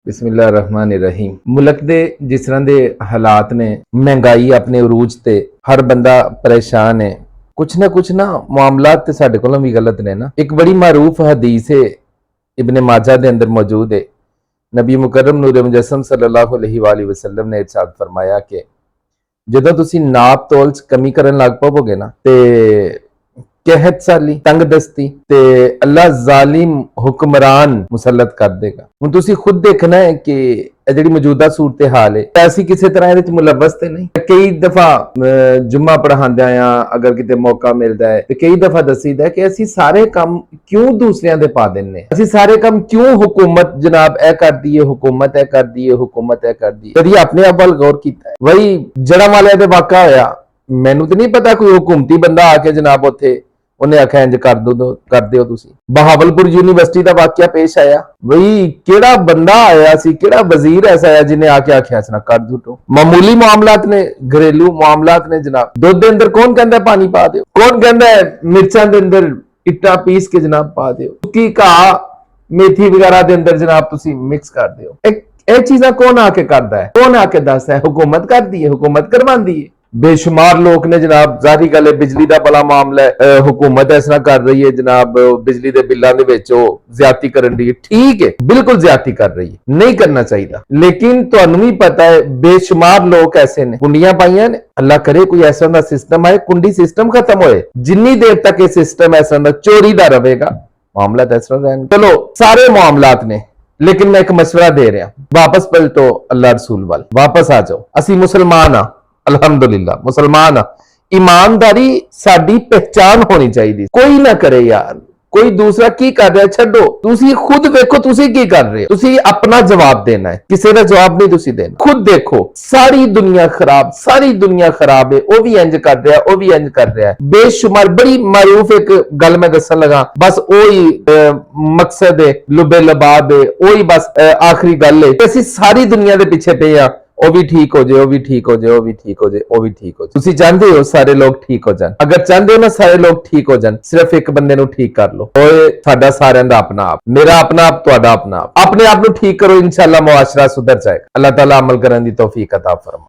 बिस्मिल्लाहिर्रहमानिर्रहीम। मुल्क दे जिस तरह दे हालात ने, महंगाई अपने उरूज ते, हर बंदा परेशान है। कुछ ना मामलात ते साडे कोलों भी गलत ने ना। एक बड़ी मारूफ हदीस है, इब्ने माजा दे अंदर मौजूद है। नबी मुकर्रम नूर मुजस्सम सल्लल्लाहु अलैहि वसल्लम ने इरशाद फरमाया कि ਜਦੋਂ ਤੁਸੀਂ ਨਾਪ ਤੋਲ ਚ ਕਮੀ ਕਰਨ ਲੱਗ ਪਵੋਗੇ ਨਾ ਤੇ ਕਹਿਤ ਸਾਲੀ ਤੰਗਦਸਤੀ ਤੇ ਅੱਲਾ ਜ਼ਾਲਿਮ ਹੁਕਮਰਾਨ ਮੁਸੱਲਤ ਕਰ ਦੇਗਾ। ਹੁਣ ਤੁਸੀਂ ਖੁਦ ਦੇਖਣਾ ਹੈ ਕਿ ਇਹ ਜਿਹੜੀ ਮੌਜੂਦਾ ਸੂਰਤ ਹਾਲ ਹੈ, ਅਸੀਂ ਕਿਸੇ ਤਰ੍ਹਾਂ ਇਹਦੇ ਚ ਮੁਲਵਸ ਤੇ ਨਹੀਂ। ਕਈ ਦਫਾ ਜੁਮਾ ਪੜ੍ਹਾਉਂਦਿਆਂ ਆ ਅਗਰ ਕਿਤੇ ਮੌਕਾ ਮਿਲਦਾ ਹੈ ਤੇ ਕਈ ਦਫਾ ਦੱਸੀਦਾ ਕਿ ਅਸੀਂ ਸਾਰੇ ਕੰਮ ਕਿਉਂ ਦੂਸਰਿਆਂ ਦੇ ਪਾ ਦਿੰਨੇ, ਅਸੀਂ ਸਾਰੇ ਕੰਮ ਕਿਉਂ ਹੁਕੂਮਤ ਜਨਾਬ ਇਹ ਕਰਦੀ ਹੈ, ਹੁਕੂਮਤ ਇਹ ਕਰਦੀ ਹੈ, ਹੁਕੂਮਤ ਇਹ ਕਰਦੀ ਹੈ। ਕਦੀ ਆਪਣੇ ਆਪ ਵੱਲ ਗੌਰ ਕੀਤਾ? ਵਹੀ ਜੜਾ ਵਾਲਿਆਂ ਦੇ ਵਾਕਾ ਹੋਇਆ, ਮੈਨੂੰ ਤੇ ਨਹੀਂ ਪਤਾ ਕੋਈ ਹੁਕੂਮਤੀ ਬੰਦਾ ਆ ਕੇ ਜਨਾਬ ਉੱਥੇ ਉਹਨੇ ਆਖਿਆ ਇੰਜ ਕਰ ਦਿਓ ਤੁਸੀਂ। ਬਹਾਵਲਪੁਰ ਯੂਨੀਵਰਸਿਟੀ ਦਾ ਵਾਕਿਆ ਪੇਸ਼ ਆਇਆ, ਬਈ ਕਿਹੜਾ ਬੰਦਾ ਆਇਆ ਸੀ, ਕਿਹੜਾ ਵਜ਼ੀਰ ਐਸਾ ਆਇਆ ਜਿਹਨੇ ਆ ਕੇ ਆਖਿਆ ਸੀ ਨਾ ਕਰ ਦੂਟੋ। ਮਾਮੂਲੀ ਮਾਮਲਾਤ ਨੇ, ਘਰੇਲੂ ਮਾਮਲਾਤ ਨੇ ਜਨਾਬ। ਦੁੱਧ ਦੇ ਅੰਦਰ ਕੌਣ ਕਹਿੰਦਾ ਪਾਣੀ ਪਾ ਦਿਓ, ਕੌਣ ਕਹਿੰਦਾ ਮਿਰਚਾਂ ਦੇ ਅੰਦਰ ਇੱਟਾਂ ਪੀਸ ਕੇ ਜਨਾਬ ਪਾ ਦਿਓ, ਕੀ ਘਾਹ ਮੇਥੀ ਵਗੈਰਾ ਦੇ ਅੰਦਰ ਜਨਾਬ ਤੁਸੀਂ ਮਿਕਸ ਕਰ ਦਿਓ। ਇਹ ਚੀਜ਼ਾਂ ਕੌਣ ਆ ਕੇ ਕਰਦਾ ਹੈ, ਕੌਣ ਆ ਕੇ ਦੱਸਦਾ ਹੈ? ਹੁਕੂਮਤ ਕਰਦੀ ਹੈ, ਹੁਕੂਮਤ ਕਰਵਾਉਂਦੀ ਹੈ। बेशुमार लोग ने जनाब, जारी गल है बिजली का बड़ा मामला है, हुकूमत इस तरह कर रही है जनाब, बिजली के बिलों के ज्यादती कर रही है। ठीक है, बिल्कुल ज्यादती कर रही है, नहीं करना चाहिए, लेकिन तुहानू भी पता है बेशुमार लोग ऐसे ने कुंडियां पाइया ने। अल्लाह करे कोई ऐसा दा सिस्टम आए, कुंडी सिस्टम खत्म होए, जिन्नी देर तक यह सिस्टम ऐसा दा चोरी का रहेगा, मामला इस तरह रहने। चलो सारे मामलात ने, लेकिन मैं एक मशवरा दे रहा, वापस पलटो अल्लाह रसूल वाल, वापस आ जाओ। असी मुसलमान हाँ, अल्हम्दुलिल्लाह मुसलमान आ। ईमानदारी साडी पहचान होनी चाहिए। कोई ना करे यार, कोई दूसरा की कर रहा है छड्डो, तुसी खुद देखो तुसी की कर रहे हो। तुसी अपना जवाब देना है, किसी का जवाब नहीं तुसी देना। खुद देखो, सारी दुनिया खराब, सारी दुनिया खराब है, वो भी इंज कर रहा है, वो भी इंज कर रहा है। बेशुमार बड़ी मारूफ एक गल मैं दसन लगा, बस ओही मकसद है, लुबे लबाब है, ओही बस आखिरी गल है। असीं सारी दुनिया के पीछे पे आ, वो भी ठीक हो जाए, वो भी ठीक हो जाए, वो भी ठीक हो जाए, वो भी ठीक हो जाए। तुसी चाहते हो सारे लोग ठीक हो जाए? अगर चाहते हो ना सारे लोग ठीक हो जाए, सिर्फ एक बंदे नू ठीक कर लो। ओए साडा सारियां दा अपना आप, मेरा अपना आप, तुहाडा अपना आप। अपने आप नू ठीक करो, इंशाअल्लाह मुआशरा सुधर जाएगा। अल्लाह ताला अमल करने दी तौफीक अता फरमाए।